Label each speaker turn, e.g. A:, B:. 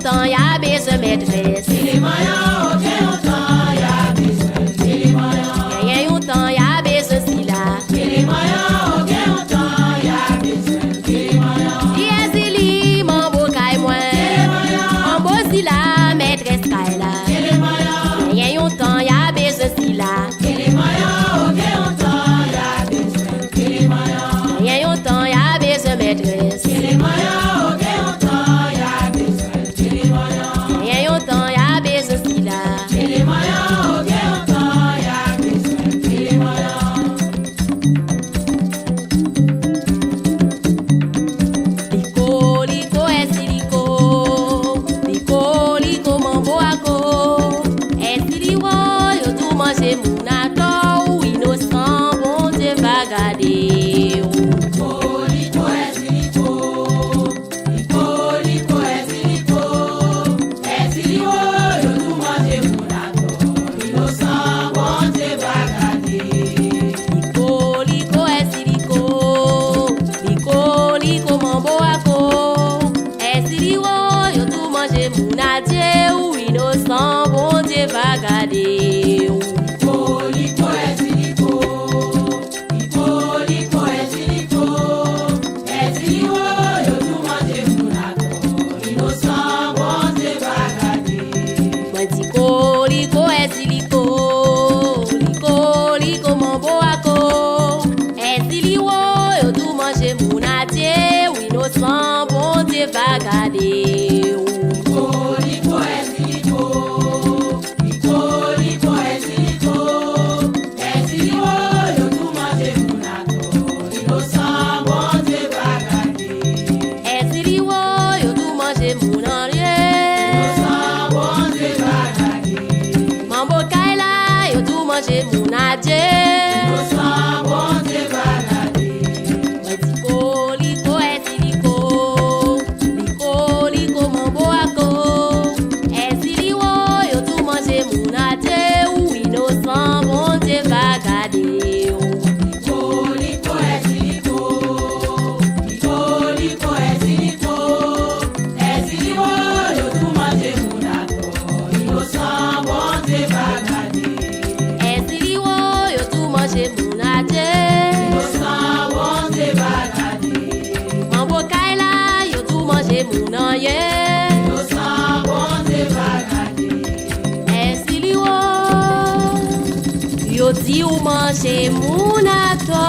A: temps, y'a besoin maîtresse.
B: Les moyens, ok, autant, y'a besoin. Les moyens,
A: Y'a un temps, y'a besoin si là.
B: les moyens, ok, autant, y'a besoin. Les moyens,
A: Y'a Zili, mon beau caille moi.
B: les moyens,
A: Mon beau si là, maîtresse caille là.
B: les moyens,
A: Y'a un temps, y'a besoin si là.
B: les moyens, ok, autant, y'a besoin. Les moyens,
A: Y'a un temps, y'a besoin maîtresse.
B: les moyens, ok, autant, y'a besoin. Les moyens,
A: Y'a un temps, y'a besoin si là.
B: les moyens, ok, autant, y'a besoin. Les moyens,
A: Liko, liko, esi liko. Liko, liko, mon beau ako. Esi liwo, yo tout manger mon ato. Ou innocent, bon Dieu va garder.
B: Liko, esiliko, liko, esiliko, esiliwo, yo tout manger mon accord. Innocent, bon Dieu va garder.
A: Liko, liko, esi liko. Liko, liko, mon beau ako. Esi liwo, yo tout manger mon adieu. Ou innocent, bon Dieu va garder.
B: Liko, esiliko, liko, esiliko, esiliwo, yo tout manger mon accord. Innocent, bon Dieu va garder.
A: Liko, liko, esi liko. Liko, liko, mon beau ako. Esi liwo, yo tout manger mon adieu. Ou innocent, bon Dieu va garder.
B: Liko, esiliko, liko, esiliko, esiliwo, yo tout manger mon accord. Innocent, bon Dieu va garder.
A: Esi liwo, yo tout manger mon arié.
B: Innocent, bon Dieu va garder.
A: Mambo kaila, yo tout manger mon adieu.
B: Innocent, bon Dieu va garder.
A: Liko, liko, esi liko. Liko, liko, mambo ako. Esi liwo, yo tout manger mon adieu. Ou innocent, bon Dieu va garder.
B: Liko, esiliko, liko, esiliko, esiliwo, yo tout manger mon accord. Innocent, bon Dieu va garder.
A: Esi liwo, yo tout manger mon adieu.
B: Innocent, bon Dieu va garder.
A: Mambo kaila, yo tout manger mon arié.
B: Innocent, bon Dieu va garder.
A: Esi liwo, yo di ou manger mon ato.